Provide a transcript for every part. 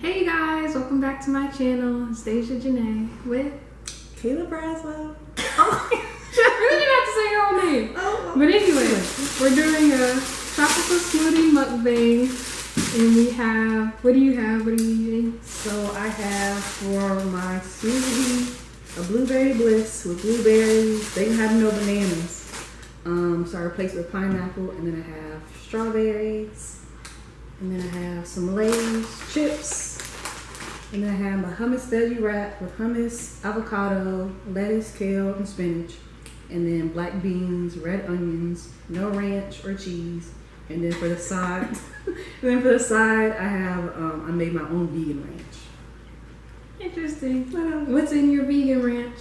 Hey guys, welcome back to my channel. It's Dai'sha Janae with Kayla Braswell. I really didn't have to say your own name. But anyway, we're doing a tropical smoothie mukbang. And we have, what do you have? What are you eating? So I have for my smoothie a blueberry bliss with blueberries. They didn't have no bananas. So I replaced it with pineapple, and then I have strawberries, and then I have some Lay's chips, and then I have my hummus veggie wrap with hummus, avocado, lettuce, kale, and spinach, and then black beans, red onions, no ranch or cheese, and then for the side, I have I made my own vegan ranch. Interesting. What's in your vegan ranch?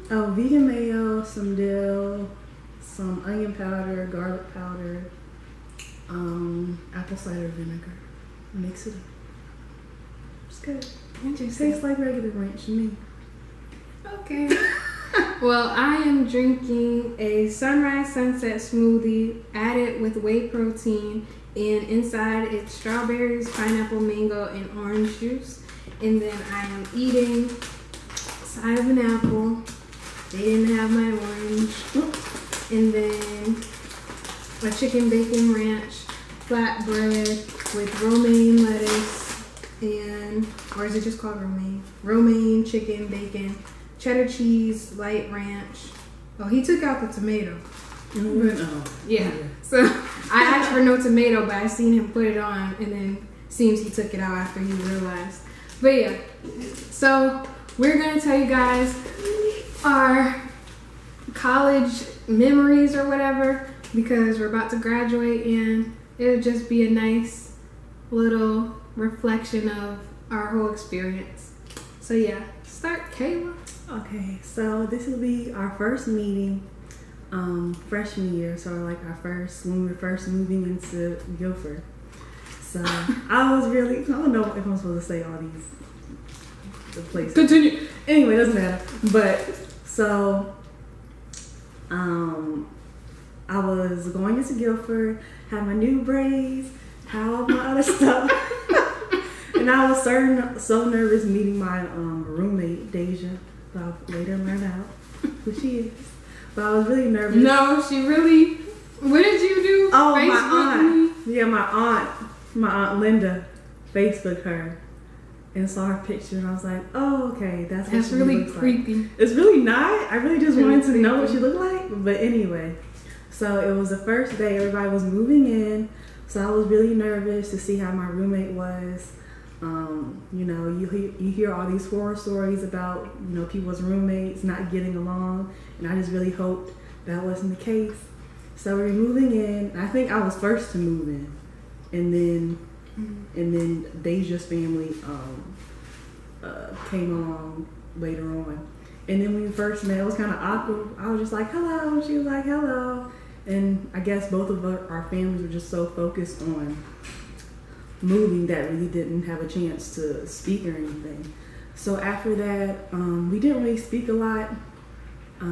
Vegan mayo, some dill, some onion powder, garlic powder, apple cider vinegar. Mix it up. It's good. Interesting. Tastes like regular ranch to me. Okay. Well, I am drinking a sunrise sunset smoothie added with whey protein, and inside it's strawberries, pineapple, mango, and orange juice. And then I am eating a side of an apple. They didn't have my orange. And then a chicken bacon ranch flatbread with romaine lettuce and, or is it just called romaine? Romaine, chicken, bacon, cheddar cheese, light ranch. Oh, he took out the tomato. Yeah. So I asked for no tomato, but I seen him put it on, and then seems he took it out after he realized. But yeah, so we're gonna tell you guys our college memories or whatever, because we're about to graduate, and it'll just be a nice little reflection of our whole experience. So yeah, start, Kayla. Okay, so this will be our first meeting freshman year, so like our first, when we were first moving into Guilford. So I was really, I don't know if I'm supposed to say all these the places. Continue. Anyway, doesn't matter. But so I was going into Guilford, had my new braids, had all my other stuff. And I was so nervous meeting my roommate, Dai'sha. But I'll later learn out who she is. But I was really nervous. No, she really. What did you do? Oh, Facebook my aunt. me? Yeah, my aunt Linda Facebooked her and saw her picture, and I was like, oh, okay, that's what she really looks creepy. like. It's really not. I really just Really wanted to know what creepy. she looked like. But anyway, so it was the first day. Everybody was moving in, so I was really nervous to see how my roommate was. You know, you hear all these horror stories about, you know, people's roommates not getting along, and I just really hoped that wasn't the case. So we were moving in, and I think I was first to move in, and then Dai'sha's family came along later on. And then when we first met, it was kind of awkward. I was just like, hello, and she was like, hello, and I guess both of our families were just so focused on moving that really didn't have a chance to speak or anything. So after that, we didn't really speak a lot. I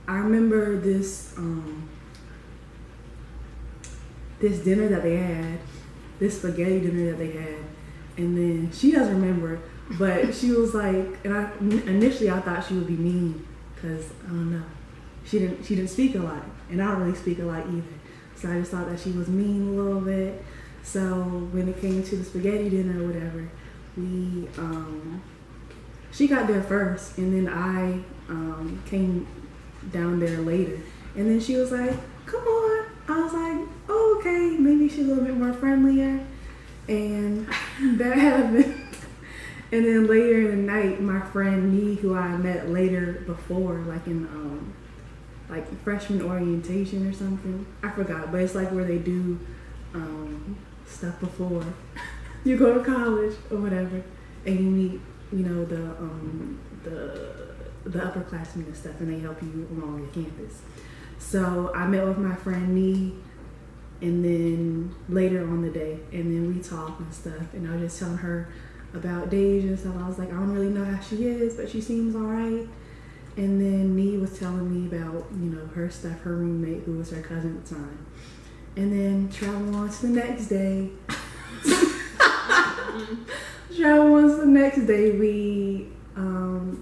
remember this dinner that they had, this spaghetti dinner that they had, and then she doesn't remember, but she was like, and initially I thought she would be mean, because I don't know, she didn't speak a lot, and I don't really speak a lot either. So I just thought that she was mean a little bit. So when it came to the spaghetti dinner or whatever, she got there first, and then I came down there later. And then she was like, come on. I was like, oh, okay, maybe she's a little bit more friendlier. And that happened. And then later in the night, my friend Nee, who I met later before, like in like freshman orientation or something, I forgot, but it's like where they do stuff before you go to college or whatever, and you meet, you know, the upperclassmen and stuff, and they help you along your campus. So I met with my friend Nee, and then later on the day, and then we talked and stuff, and I was just telling her about Dai'sha and stuff. I was like, I don't really know how she is, but she seems all right. And then Nee was telling me about, you know, her stuff, her roommate, who was her cousin at the time. And then travel on to the next day. Sure, once the next day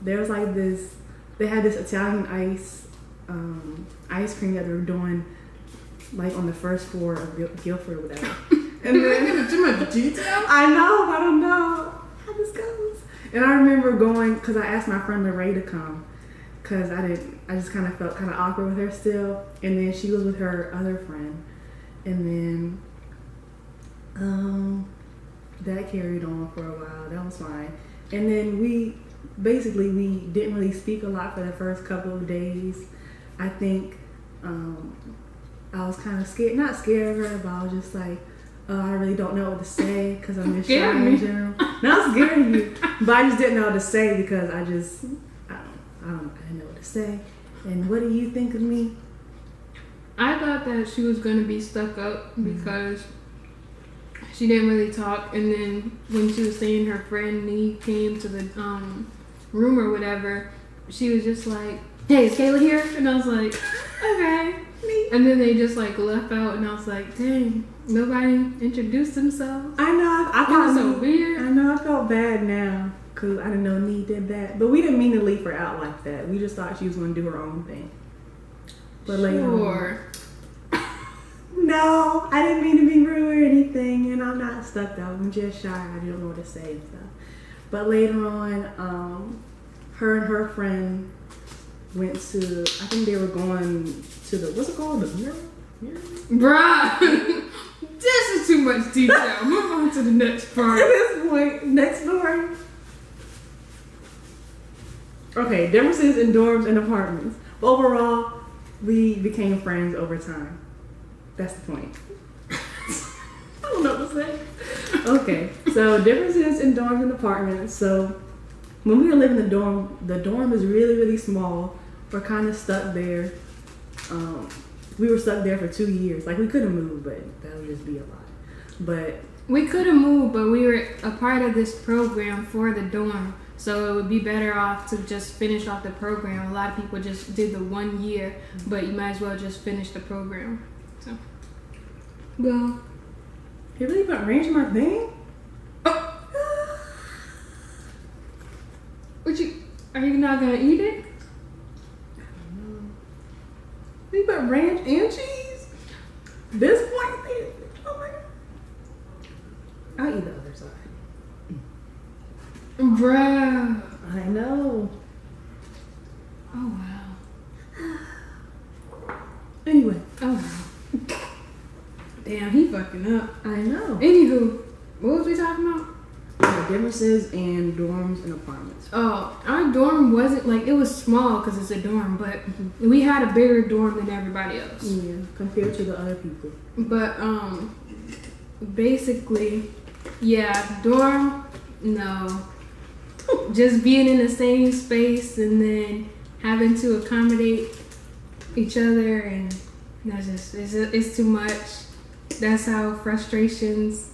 there was like this, they had this Italian ice cream that they were doing like on the first floor of Guilford or whatever. And then too much detail. I don't know how this goes. And I remember going, because I asked my friend Lorraine to come, because I just kind of felt kind of awkward with her still. And then she was with her other friend. And then that carried on for a while. That was fine. And then we didn't really speak a lot for the first couple of days. I think I was kind of scared, not scared of her, but I was just like, I really don't know what to say because I'm just shy in general. Not scaring you, but I just didn't know what to say because I didn't know what to say. And what do you think of me? I thought that she was gonna be stuck up because she didn't really talk, and then when she was saying her friend Nee came to the room or whatever, she was just like, "Hey, is Kayla here?" And I was like, "Okay." And then they just like left out, and I was like, "Dang, nobody introduced themselves." I know. I It thought was so weird. I know. I felt bad now because I didn't know Nee did that, but we didn't mean to leave her out like that. We just thought she was going to do her own thing. But later on, no, I didn't mean to be rude or anything, and I'm not stuck up. I'm just shy. I don't know what to say and stuff. But later on, her and her friend went to, I think they were going to the, what's it called? The mirror? Bruh, this is too much detail. Move on to the next part. At this point, next door. Okay, differences in dorms and apartments. Overall, we became friends over time. That's the point. I don't know what to say. Okay, so differences in dorms and apartments. So when we were living in the dorm is really, really small. We're kind of stuck there. We were stuck there for 2 years. Like, we couldn't move, but that would just be a lot. But we could have moved, but we were a part of this program for the dorm. So it would be better off to just finish off the program. A lot of people just did the 1 year, but you might as well just finish the program. So, well, you really about arranging my thing? Are you not gonna eat it? I don't know. You about ranch and cheese? This point, oh my god! I'll eat the other side. Bruh. I know. Oh wow. Anyway. Oh wow. Damn, he fucking up. I know. Anywho, what was we talking about? Differences in dorms and apartments. Oh, our dorm wasn't like, it was small because it's a dorm, but we had a bigger dorm than everybody else. Yeah, compared to the other people. But basically, yeah, dorm, no. Just being in the same space and then having to accommodate each other, and that's just, it's too much. That's how frustrations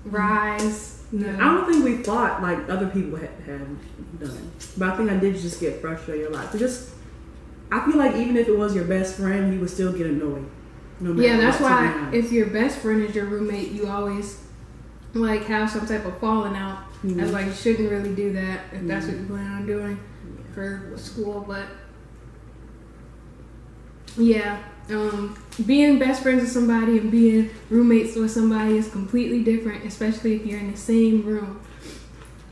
rise. No. I don't think we fought like other people had done, but I think I did just get frustrated a lot. So I feel like even if it was your best friend, you would still get annoyed. No matter yeah, that's what, why if your best friend is your roommate, you always like have some type of falling out. Mm-hmm. That's why you shouldn't really do that if that's what you plan on doing for school. But yeah, being best friends with somebody and being roommates with somebody is completely different, especially if you're in the same room.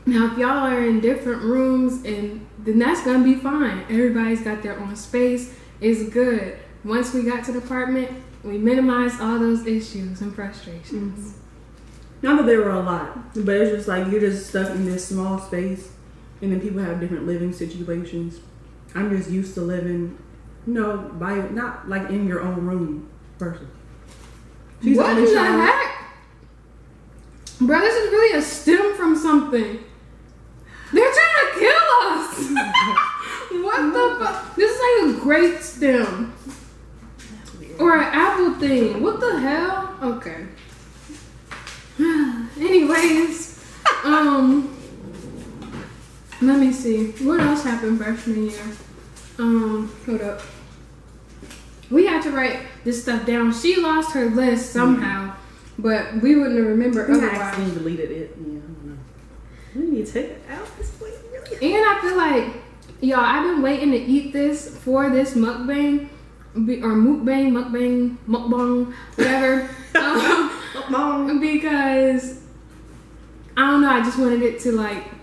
Now, if y'all are in different rooms, then that's gonna be fine. Everybody's got their own space. It's good. Once we got to the apartment, we minimized all those issues and frustrations. Mm-hmm. Not that there were a lot, but it's just like you're just stuck in this small space, and then people have different living situations. I'm just used to living, not like in your own room person. She's What the heck? Bro, this is really a stem from something. They're trying to kill us. What the fuck? This is like a grape stem. Or an apple thing. What the hell? Okay. Anyways, let me see. What else happened freshman year? Hold up. We had to write this stuff down. She lost her list somehow. but we wouldn't have remembered I otherwise. accidentally deleted it. Yeah, I don't know. We need to take it out. This place really. And I feel like, y'all, I've been waiting to eat this for this mukbang, or mukbang, whatever. Because I don't know, I just wanted it to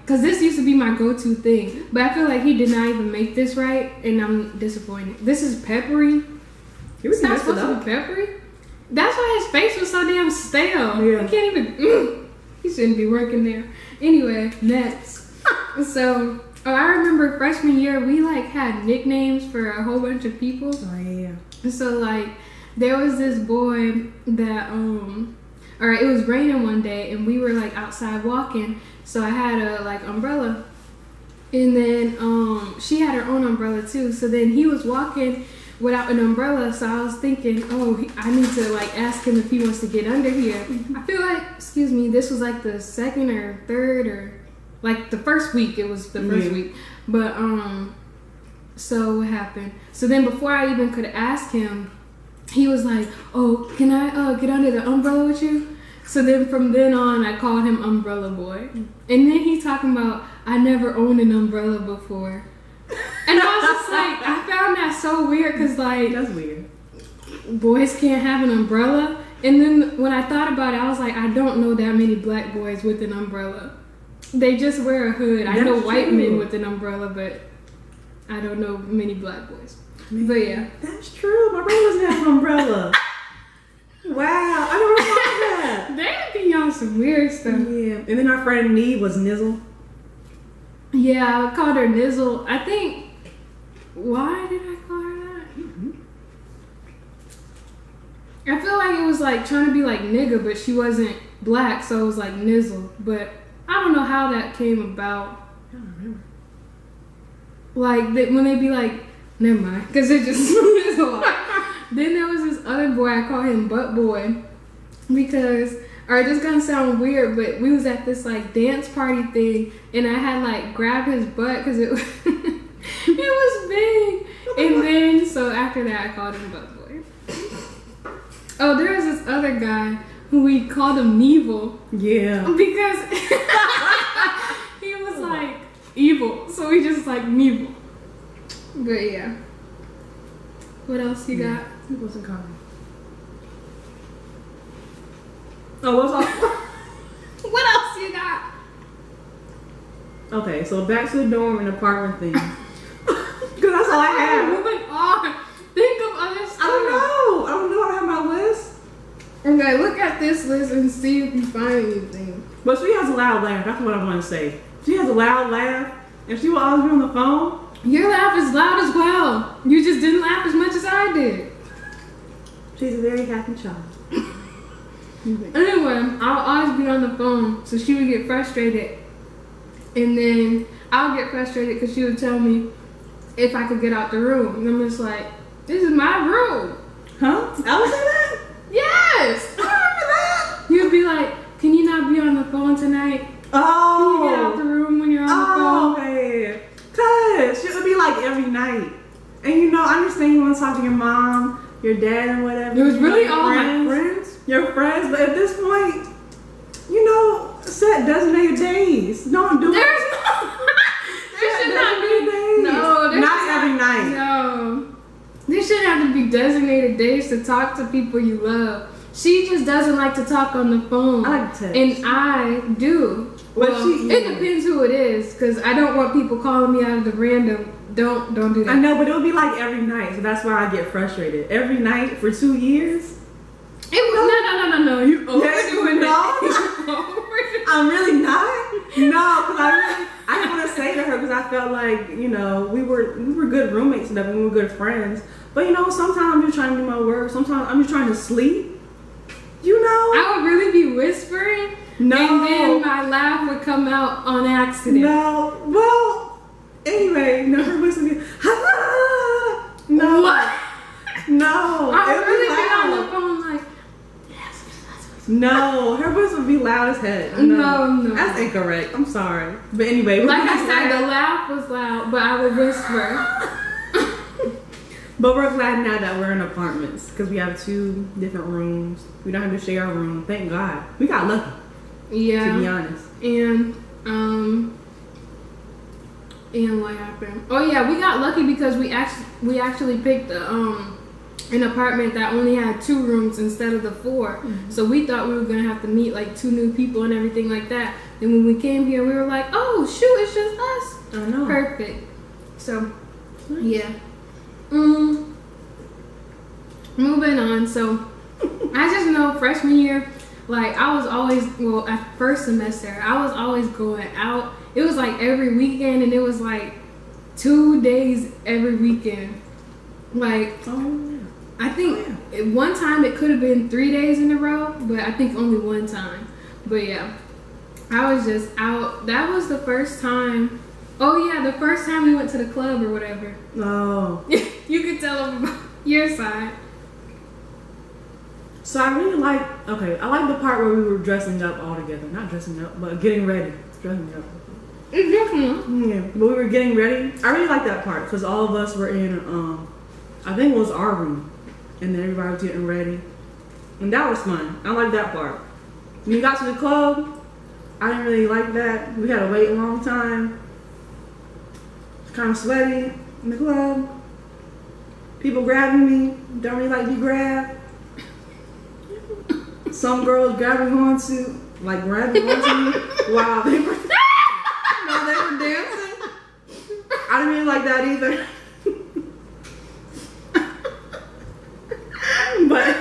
because this used to be my go-to thing, but I feel like he did not even make this right, and I'm disappointed. This is peppery. It's not supposed to be peppery. That's why his face was so damn stale. Yeah. I can't even. He shouldn't be working there. Anyway, next. So, I remember freshman year we had nicknames for a whole bunch of people. Oh yeah. So there was this boy that it was raining one day and we were outside walking. So I had a umbrella, and then she had her own umbrella too. So then he was walking without an umbrella. So I was thinking, I need to ask him if he wants to get under here. I feel this was the second or third or the first week. It was the first week, but so what happened? So then before I even could ask him, he was like, "Oh, can I get under the umbrella with you?" So then from then on, I called him Umbrella Boy. And then he's talking about, I never owned an umbrella before. And I was just I found that so weird because that's weird. Boys can't have an umbrella. And then when I thought about it, I was like, I don't know that many black boys with an umbrella. They just wear a hood. I know white men with an umbrella, but I don't know many black boys. But yeah. That's true. My brother doesn't have an umbrella. Wow, I never thought of that. They be on some weird stuff. Yeah, and then our friend Nee was Nizzle. Yeah, I called her Nizzle. I think, why did I call her that? Mm-hmm. I feel like it was trying to be nigga, but she wasn't black, so it was Nizzle. But I don't know how that came about. I don't remember. When they be never mind, because it just is a lot. Then there was this other boy, I call him Butt Boy, because, it's gonna sound weird, but we was at this dance party thing, and I had grabbed his butt because it was, it was big. And then, so after that, I called him Butt Boy. Oh, there was this other guy who we called him Nevil. Yeah. Because he was evil, so we just Nevil. But yeah. What else you got? It wasn't coming. Oh, what's all? What else you got? Okay, so back to the dorm and apartment thing. Because that's all I have. Moving on. Think of other stuff. I don't know. I have my list. Okay, look at this list and see if you find anything. But she has a loud laugh. That's what I want to say. She has a loud laugh, and she will always be on the phone. Your laugh is loud as well. You just didn't laugh as much as I did. She's a very happy child. Anyway, I'll always be on the phone, so she would get frustrated. And then I'll get frustrated because she would tell me if I could get out the room. And I'm just this is my room. Huh? I would say that? Yes! I remember that. You'd be can you not be on the phone tonight? Oh. Can you get out the room when you're on the phone? Okay. Cause it would be every night. And I understand you want to talk to your mom, your dad, and whatever. It was really all my friends. Your friends, but at this point, set designated days. Don't do There it. should not be days. No, not every night. No. There shouldn't have to be designated days to talk to people you love. She just doesn't like to talk on the phone. I like to text. And I do. But it depends who it is, because I don't want people calling me out of the random. Don't do that. I know, but it would be every night, so that's why I get frustrated. Every night for 2 years. It was no. You overdoing it. I'm really not. No, because I didn't want to say to her because I felt we were good roommates and we were good friends. But sometimes I'm just trying to do my work. Sometimes I'm just trying to sleep. I would really be whispering. No. And then my laugh would come out on accident. No. Well, anyway, her voice would be, no. What? No. I would really be on the phone no, her voice would be loud as heck. No. That's incorrect. I'm sorry. But anyway. Like I said, the laugh was loud, but I would whisper. But we're glad now that we're in apartments because we have 2 different rooms. We don't have to share a room. Thank God. We got lucky. Yeah. To be honest. And what happened? Oh yeah, we got lucky because we actually picked an apartment that only had 2 rooms instead of the 4. Mm-hmm. So we thought we were gonna have to meet like 2 new people and everything like that. And when we came here, we were like, oh shoot, it's just us. I know. Perfect. So nice. Yeah. Moving on. So I just know freshman year, like I was always at first semester, I was always going out. It was like every weekend, and it was like 2 days every weekend. Like, I think one time it could have been 3 days in a row, but I think only one time. But yeah, I was just out. That was the first time. Oh yeah, the first time we went to the club or whatever. Oh. You could tell them about your side. So I really like the part where we were dressing up all together. Not dressing up, but getting ready. Dressing up. Yeah, but we were getting ready. I really like that part because all of us were in, I think it was our room, and then everybody was getting ready, and that was fun. I like that part. When we got to the club, I didn't really like that. We had to wait a long time. It's kind of sweaty in the club. People grabbing me. Don't really like to be grabbed. Some girls grabbing onto me while they were. They were dancing. I didn't really like that either. But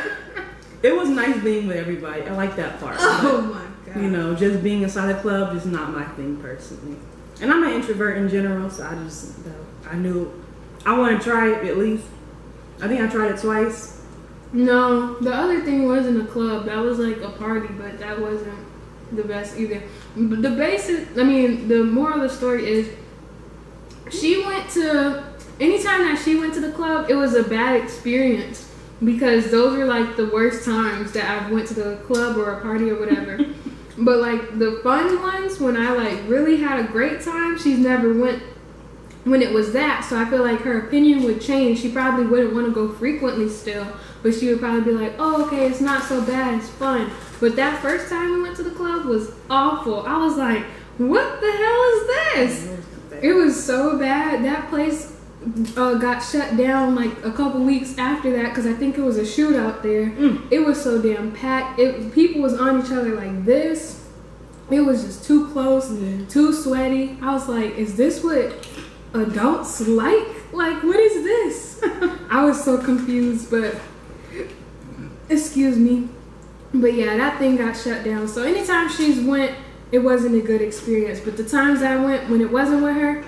it was nice being with everybody. I like that part. Oh my god. You know, just being inside the club is not my thing personally. And I'm an introvert in general, so I knew I want to try it at least. I think I tried it twice. No, the other thing wasn't a club. That was like a party, but that wasn't the best either. The moral of the story is anytime that she went to the club, it was a bad experience because those were like the worst times that I've went to the club or a party or whatever. But like the fun ones, when I like really had a great time, she's never went when it was that. So I feel like her opinion would change. She probably wouldn't want to go frequently still, but she would probably be like, oh, okay, it's not so bad, it's fun. But that first time we went to the club was awful. I was like, what the hell is this? It was so bad. That place got shut down like a couple weeks after that because I think it was a shootout there. It was so damn packed. People was on each other like this. It was just too close, too sweaty. I was like, is this what adults like? Like, what is this? I was so confused, but excuse me. But yeah, that thing got shut down. So anytime she's went, it wasn't a good experience. But the times I went when it wasn't with her,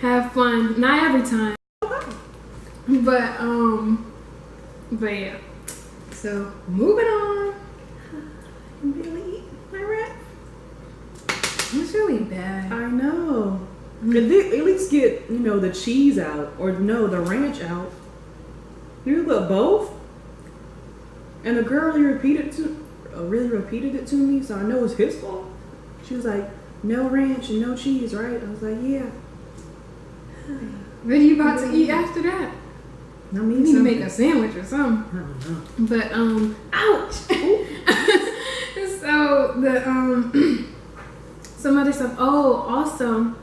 have fun. Not every time. But yeah. So moving on. I'm barely eating my wrap. It's really bad. I know. At least get, the cheese out or the ranch out. You put both? And the girl really repeated it to me, so I know it's his fault. She was like, no ranch and no cheese, right? I was like, yeah. What are you about to eat after that? I You need to make a sandwich or something. I don't know. But ouch. So some other stuff. Oh, also,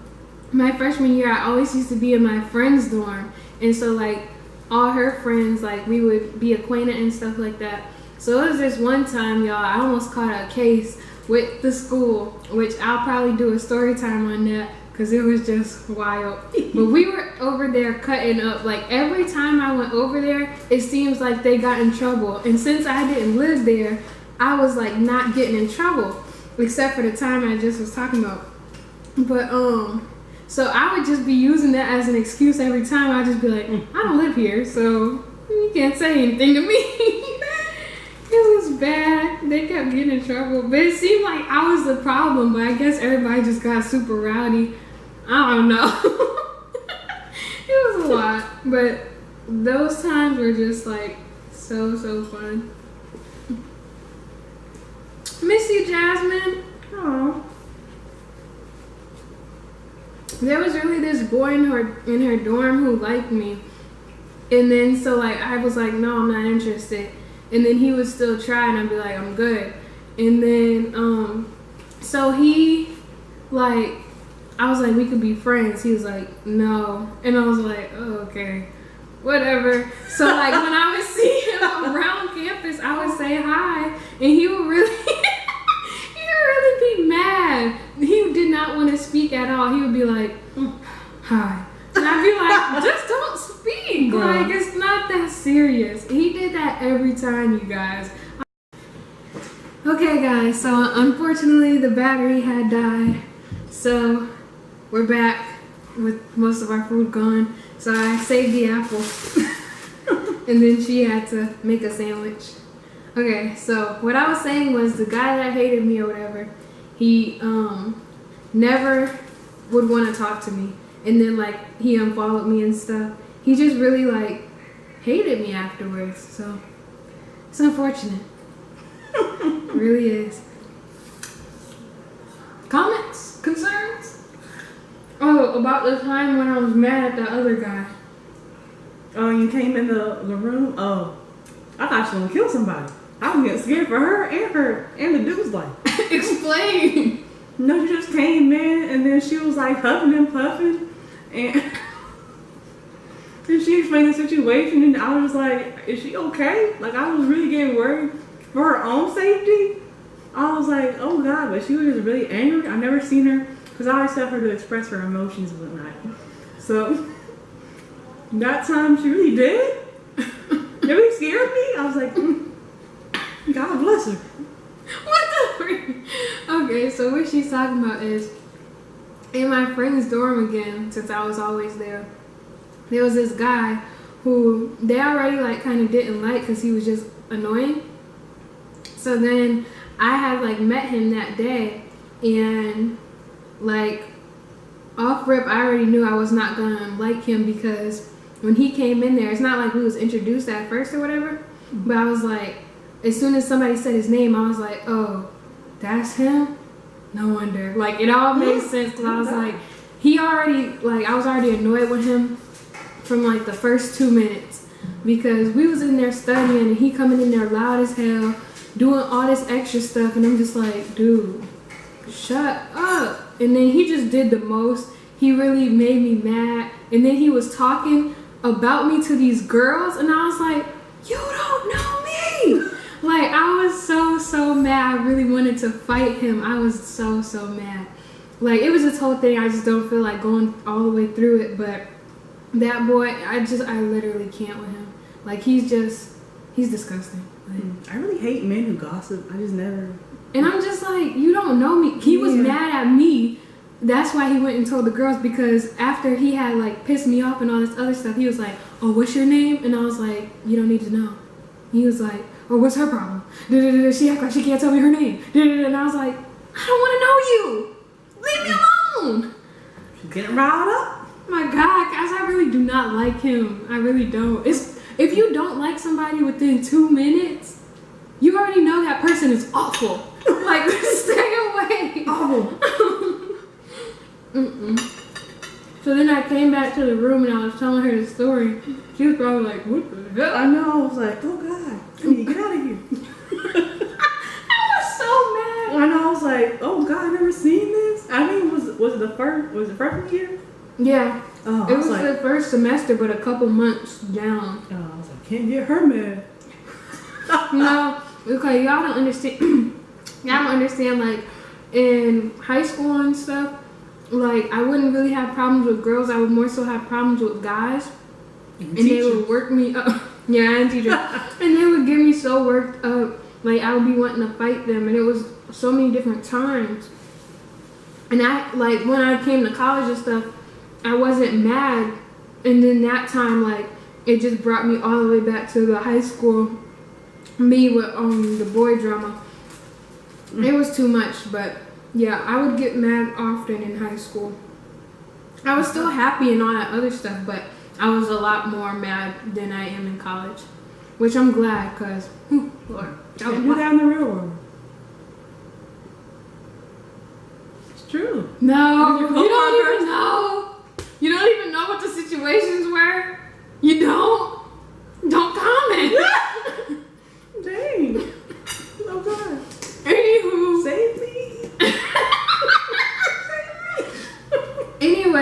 my freshman year, I always used to be in my friend's dorm, and so like all her friends, like we would be acquainted and stuff like that. So it was this one time, y'all, I almost caught a case with the school, which I'll probably do a story time on that because it was just wild. But we were over there cutting up. Like every time I went over there, it seems like they got in trouble. And since I didn't live there, I was like not getting in trouble, except for the time I just was talking about. But so I would just be using that as an excuse every time. I'd just be like, I don't live here, so you can't say anything to me. It was bad. They kept getting in trouble. But it seemed like I was the problem, but I guess everybody just got super rowdy. I don't know. It was a lot. But those times were just like so fun. Miss you, Jasmine. Aww. There was really this boy in her dorm who liked me. And then so like I was like, no, I'm not interested. And then he would still try, and I'd be like, I'm good. And then so he like, I was like, we could be friends. He was like, no. And I was like, oh, okay, whatever. So like when I would see him around campus, I would say hi, and he would really he would really be mad. He did not want to speak at all. He would be like, hi. And I'd be like, just don't speak. Like, it's not that serious. He did that every time, you guys. Okay, guys, so unfortunately the battery had died. So we're back with most of our food gone. So I saved the apple. And then she had to make a sandwich. Okay, so what I was saying was the guy that hated me or whatever, he never would want to talk to me. And then like he unfollowed me and stuff. He just really like hated me afterwards. So it's unfortunate. It really is. Comments? Concerns? Oh, about the time when I was mad at the other guy. Oh, you came in the room? Oh, I thought she was gonna kill somebody. I was getting scared for her and the dude's life. Explain. No, she just came in and then she was like huffing and puffing. And she explained the situation, and I was like, is she okay? Like, I was really getting worried for her own safety. I was like, oh God, but she was just really angry. I've never seen her, because I always tell her to express her emotions and whatnot. So, that time she really did. It really scared me. I was like, God bless her. What the? Okay, so what she's talking about is, in my friend's dorm again, since I was always there, there was this guy who they already like kind of didn't like because he was just annoying. So then I had like met him that day, and like off rip I already knew I was not gonna like him, because when he came in there, it's not like we was introduced at first or whatever, but I was like, as soon as somebody said his name, I was like, oh, that's him? No wonder. Like, it all made sense, because I was like, I was already annoyed with him from like the first 2 minutes, because we was in there studying and he coming in there loud as hell, doing all this extra stuff, and I'm just like, dude, shut up. And then he just did the most. He really made me mad, and then he was talking about me to these girls, and I was like, you don't know me. Like, I was so mad. I really wanted to fight him. I was so mad. Like, it was this whole thing. I just don't feel like going all the way through it. But that boy, I literally can't with him. Like, he's disgusting. Like, I really hate men who gossip. I just never. And I'm just like, you don't know me. He was mad at me. That's why he went and told the girls, because after he had like pissed me off and all this other stuff, he was like, oh, what's your name? And I was like, you don't need to know. He was like, oh, what's her problem? She act like she can't tell me her name. And I was like, I don't want to know you. Leave me alone. She's getting riled up. My God, guys, I really do not like him. I really don't. If you don't like somebody within 2 minutes, you already know that person is awful. Like, stay away. Awful. So then I came back to the room and I was telling her the story. She was probably like, what the hell? I know. I was like, oh God, I need to get out of here. I was so mad. I know. I was like, oh God, I never seen this. I mean, was it the first? Was it freshman year? Yeah. Oh, it was like, the first semester, but a couple months down. Oh, I was like, can't get her mad. No, because y'all don't understand. Y'all don't understand. Like, in high school and stuff, like, I wouldn't really have problems with girls. I would more so have problems with guys. And they would work me up. Yeah, and teachers. And they would get me so worked up. Like, I would be wanting to fight them. And it was so many different times. And I, like, when I came to college and stuff, I wasn't mad. And then that time, like, it just brought me all the way back to the high school. Me with the boy drama. It was too much, but yeah, I would get mad often in high school. I was still happy and all that other stuff, but I was a lot more mad than I am in college, which I'm glad, because, Lord. Can't do that in the real world. It's true. No, you don't even know. You don't even know what the situations were. You don't?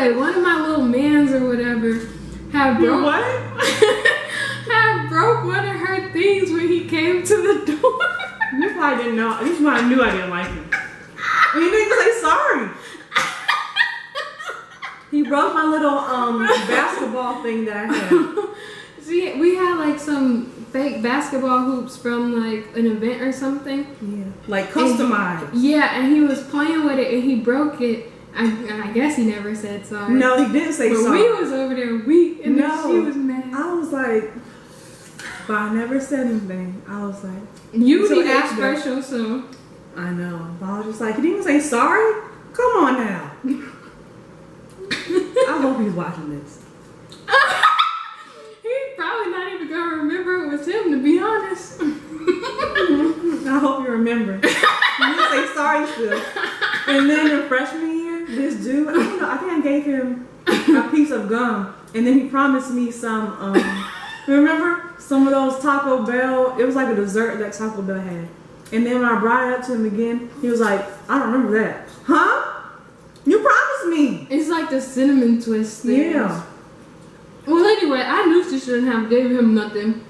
anyway, one of my little mans or whatever had broke What? had broke one of her things when he came to the door. You probably didn't know. You probably knew I didn't like him. And you didn't say sorry. He broke my little basketball thing that I had. See, we had like some fake basketball hoops from like an event or something. Yeah. Like customized. And he was playing with it and he broke it. I guess he never said sorry. No, he didn't say but sorry. we was over there weak and then she was mad. I was like, but I never said anything. I was like, you so need to after- express yourself. I know. But I was just like, he didn't say sorry? Come on now. I hope he's watching this. He's probably not even gonna remember it was him, to be honest. I hope you remember. You didn't say sorry still. And then in freshman year, this dude, I don't know, I think I gave him a piece of gum. And then he promised me some, remember? Some of those Taco Bell, it was like a dessert that Taco Bell had. And then when I brought it up to him again, he was like, I don't remember that. Huh? You promised me. It's like the cinnamon twist thing. Yeah. Well, anyway, I knew she shouldn't have gave him nothing.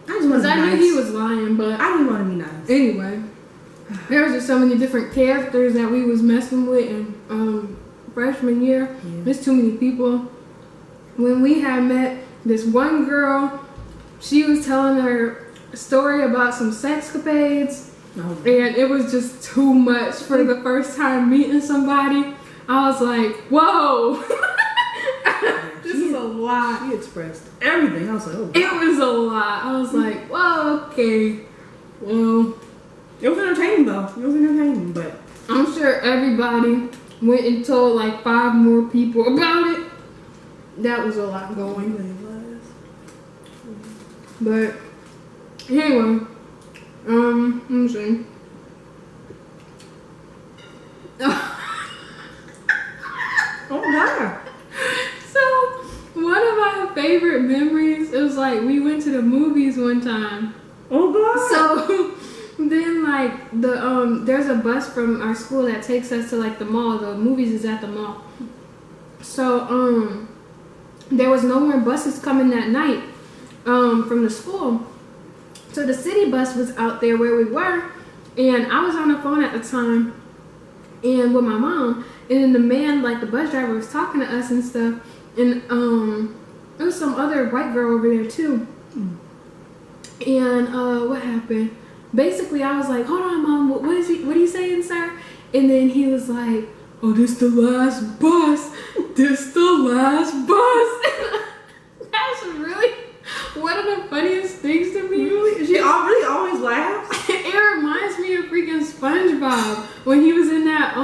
I just want Because to be I nice. knew he was lying, but I didn't want to be nice. anyway. There was just so many different characters that we was messing with in freshman year. Yeah. There's too many people. When we had met this one girl, she was telling her story about some sexcapades. No. And it was just too much for the first time meeting somebody. I was like, whoa. This is a lot. He expressed everything. I was like, oh. It was a lot. I was like, whoa, okay. Well, It was entertaining though. It was entertaining, but I'm sure everybody went and told like 5 more people about it. That was a lot going. it was. But anyway, let me see. Oh God. So one of my favorite memories, it was like we went to the movies one time. Oh God. So then like there's a bus from our school that takes us to like the mall. The movies is at the mall. So there was no more buses coming that night from the school. So the city bus was out there where we were, and I was on the phone at the time and with my mom, and then the man, like the bus driver, was talking to us and stuff, and there was some other white girl over there too. And what happened? Basically, I was like, "Hold on, Mom. What are you saying, sir?" And then he was like, "Oh, this the last bus. This the last bus." That's really one of the funniest things to me. Really? She really always laughs. It reminds me of freaking SpongeBob when he was in that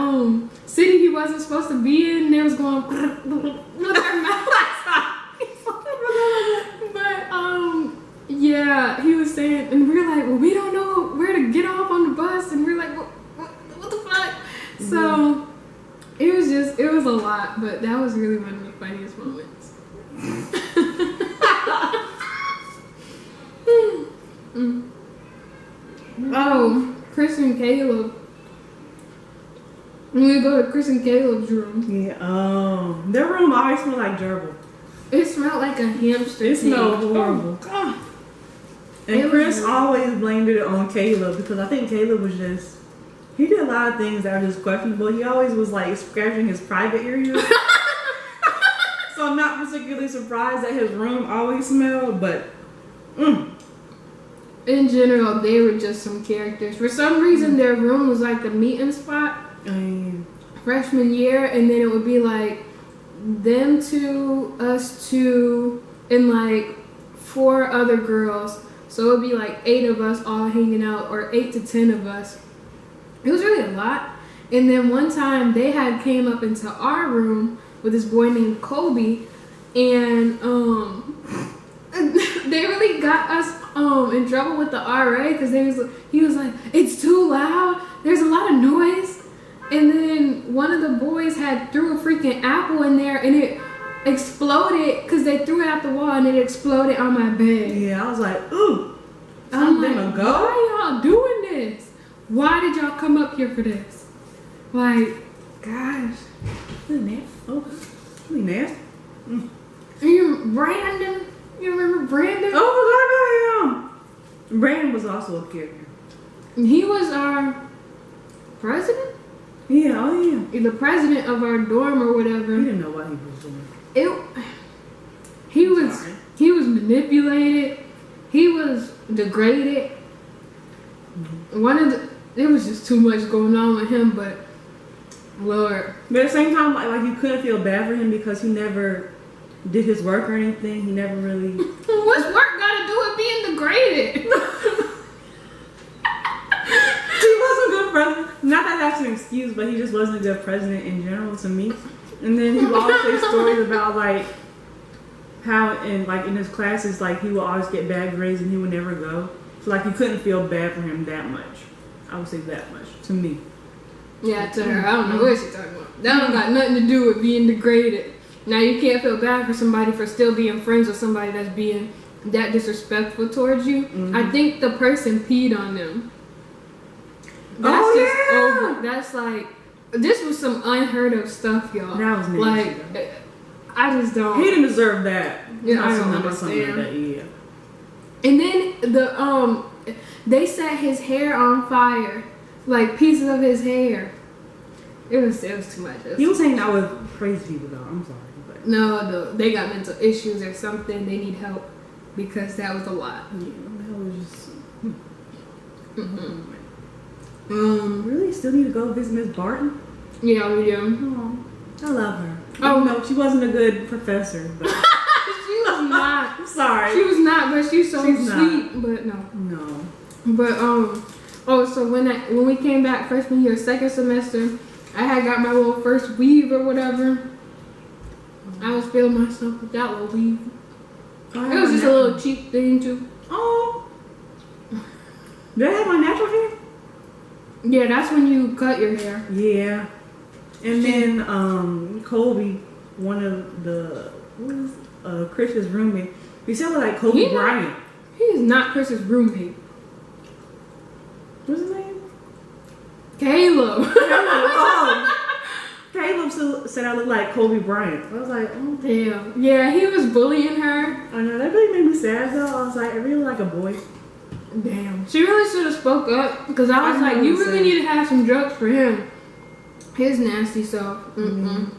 city he wasn't supposed to be in. They was going with their mouths. But yeah, he was saying, and we were like, well, we don't know where to get off on the bus, and we were like, what the fuck? So it was a lot, but that was really one of the funniest moments. Oh, Chris and Caleb. When we go to Chris and Caleb's room, Yeah. Their room always smelled like gerbil. it smelled like a hamster. It smelled cage. horrible. Oh, God. And It Chris was- always blamed it on Caleb because I think Caleb was just, he did a lot of things that were just questionable. He always was like scratching his private areas. So I'm not particularly surprised that his room always smelled, but In general, they were just some characters. For some reason, their room was like the meeting spot I mean, freshman year, and then it would be like them two, us two, and like 4 other girls. So it would be like 8 of us all hanging out, or 8 to 10 of us. It was really a lot. And then one time they had came up into our room with this boy named Kobe, and they really got us in trouble with the RA because he was like, it's too loud, there's a lot of noise. And then one of the boys had threw a freaking apple in there, and it exploded because they threw it out the wall, and it exploded on my bed. yeah, I was like, ooh, I'm something like, ago. why y'all doing this? Why did y'all come up here for this? Like, gosh. Oh, really nasty. And Brandon. You remember Brandon? Oh, I forgot about him. Brandon was also a character. He was our president? Yeah, oh yeah. The president of our dorm or whatever. He didn't know what he was doing. He was manipulated. He was degraded. Mm-hmm. There was just too much going on with him, but Lord. But at the same time, like you couldn't feel bad for him because he never did his work or anything. He never really. What's work got to do with being degraded? He wasn't a good president. Not that that's an excuse, but he just wasn't a good president in general to me. And then he would always say stories about like how in his classes like he would always get bad grades and he would never go. So like you couldn't feel bad for him that much. I would say that much to me. Yeah, to her. I don't know what she's talking about. That don't got nothing to do with being degraded. Now you can't feel bad for somebody for still being friends with somebody that's being that disrespectful towards you. Mm-hmm. I think the person peed on them. That's over. That's like, this was some unheard of stuff, y'all. That was nasty. Like, I just don't. He didn't deserve that. Yeah, I don't understand. Like that, yeah. And then they set his hair on fire, like pieces of his hair. It was too much. He was hanging out with crazy people, though. I'm sorry, but no, they got mental issues or something. They need help because that was a lot. Yeah, that was just. Mm-hmm. Really, still need to go visit Miss Barton. Yeah, we do. Oh, I love her. Oh no, she wasn't a good professor, but she was not. I'm sorry. She was not, but she's so She's sweet. not. But no. No. But so when we came back freshman year, second semester, I had got my little first weave or whatever. I was feeling myself with that little weave. It was just a little cheap thing too. Oh. Did I have my natural hair? Yeah, that's when you cut your hair. Yeah. And then Kobe, one of the Chris's roommate, he sounded like Kobe Bryant. He's not Chris's roommate. What's his name? Caleb. Caleb said I look like Kobe Bryant. I was like, oh damn. Yeah, he was bullying her. I know, that really made me sad though. I was like, I really like a boy. Damn. She really should have spoke up because I was like, you really need to have some jokes for him. His nasty self. Mm-mm.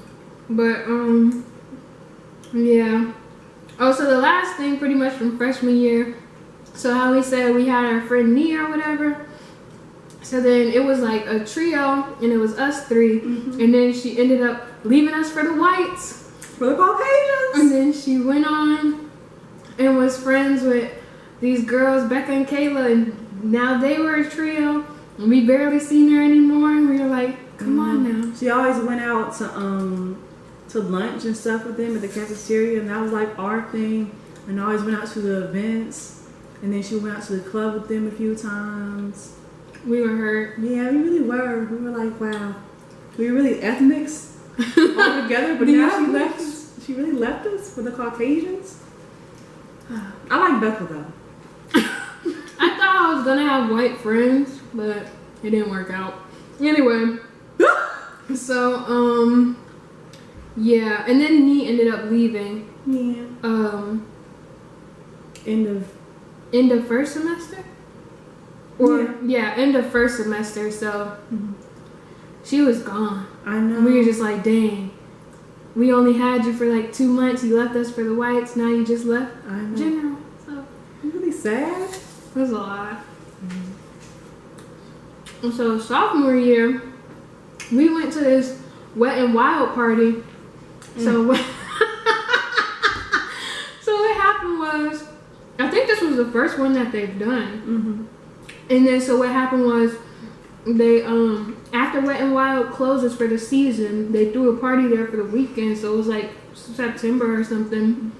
But yeah. Oh, so the last thing pretty much from freshman year. So how we said we had our friend Nia or whatever. So then it was like a trio and it was us three. Mm-hmm. And then she ended up leaving us for the whites. For the Caucasians. And then she went on and was friends with these girls, Becca and Kayla, and now they were a trio. And we barely seen her anymore. And we were like, come on now. She always went out to lunch and stuff with them at the cafeteria, and that was like our thing. And I always went out to the events, and then she went out to the club with them a few times. We were hurt. Yeah, we really were. We were like, wow, we were really ethnics all together. But now she left us. She really left us for the Caucasians. I like Becca though. I thought I was gonna have white friends, but it didn't work out. Anyway, so yeah, and then Nee ended up leaving. Yeah. End of first semester. Or yeah, end of first semester. So she was gone. I know. We were just like, dang. We only had you for like 2 months. You left us for the whites. Now you just left general. So it's really sad. It was a lot. So sophomore year, we went to this Wet and Wild party. So what happened was, I think this was the first one that they've done. And then so what happened was, they after Wet and Wild closes for the season, they threw a party there for the weekend. So it was like September or something.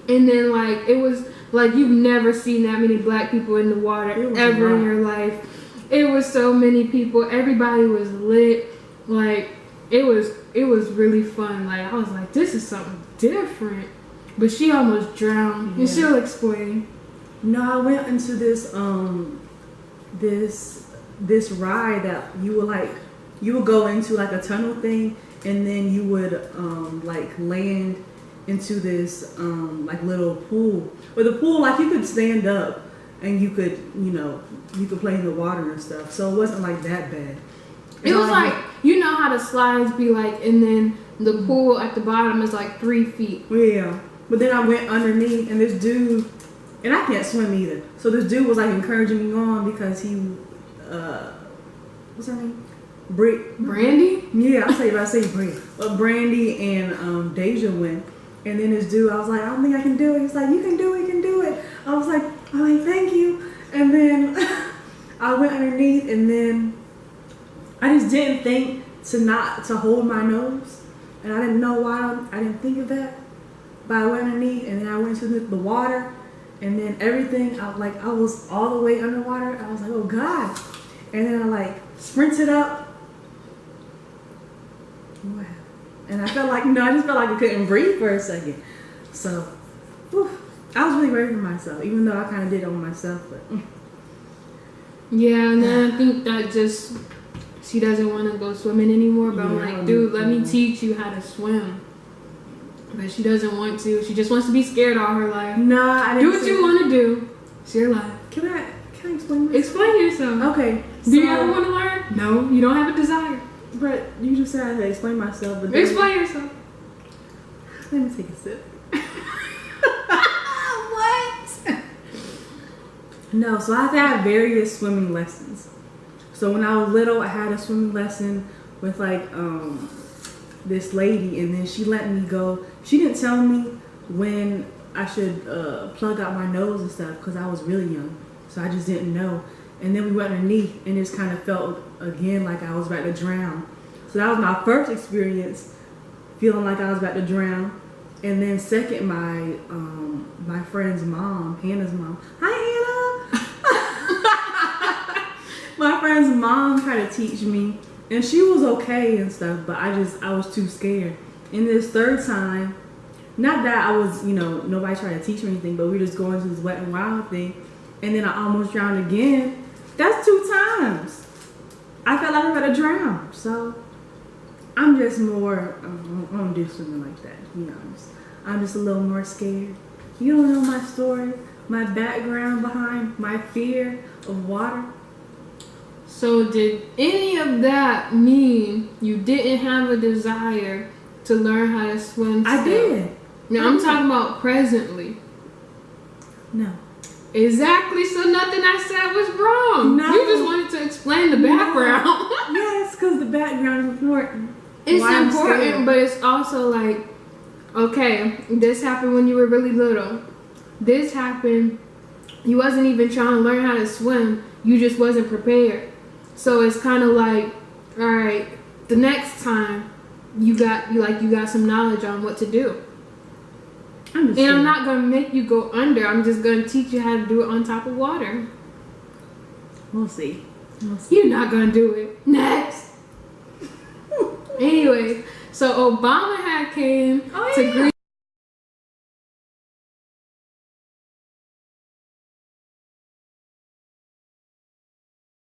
And then like it was like you've never seen that many black people in the water ever in your life. It was so many people. Everybody was lit. Like it was really fun. Like I was like, this is something different. But she almost drowned, and she'll explain. No, I went into this this ride that you would like you would go into like a tunnel thing, and then you would like land into this like little pool. With the pool, like you could stand up and you could, you could play in the water and stuff. So it wasn't like that bad. It was like, you know how the slides be like, and then the pool at the bottom is like 3 feet. Yeah. But then I went underneath, and this dude, and I can't swim either. So this dude was like encouraging me on because he, what's her name? Brandy? Yeah, I say Brandy. But Brandy and Dai'sha went. And then this dude, I was like, I don't think I can do it. He's like, you can do it, you can do it. I was like, thank you. And then I went underneath, and then I just didn't think to hold my nose. And I didn't know why I didn't think of that. But I went underneath, and then I went to the water, and then everything, I was all the way underwater. I was like, oh God. And then I like sprinted up. Wow. And I felt like, I just felt like I couldn't breathe for a second. So, whew, I was really ready for myself, even though I kind of did it on myself. But yeah, and then I think that just, she doesn't want to go swimming anymore. But I'm like, dude, let me teach you how to swim. But she doesn't want to. She just wants to be scared all her life. Nah, I didn't. Do what you want to do. It's your life. Can I explain myself? Explain yourself. Okay. Do you ever want to learn? No, you don't have a desire. But you just said I had to explain myself. But explain yourself. Let me take a sip. What? No, so I've had various swimming lessons. So when I was little, I had a swimming lesson with like this lady, and then she let me go. She didn't tell me when I should plug out my nose and stuff because I was really young. So I just didn't know. And then we went underneath, and it kind of felt again like I was about to drown. So that was my first experience, feeling like I was about to drown. And then second, my friend's mom, Hannah's mom. Hi, Hannah. My friend's mom tried to teach me, and she was okay and stuff, but I was too scared. And this third time, not that I was, nobody tried to teach me anything, but we were just going to this wet and wild thing, and then I almost drowned again. That's 2 times. I felt like I was about to drown. So I'm just more, I don't do something like that, to be honest. I'm just a little more scared. You don't know my story, my background behind my fear of water. So did any of that mean you didn't have a desire to learn how to swim still? I did. Now I'm talking about presently. No. Exactly, so nothing I said was wrong. No. You just wanted to explain the background. No. Yes, because the background is important. It's important, but it's also like, okay, this happened when you were really little. This happened, you wasn't even trying to learn how to swim. You just wasn't prepared. So it's kind of like, all right, the next time you got some knowledge on what to do. And I'm not going to make you go under. I'm just going to teach you how to do it on top of water. We'll see. You're not going to do it. Next. Anyway, so Obama had came to Green.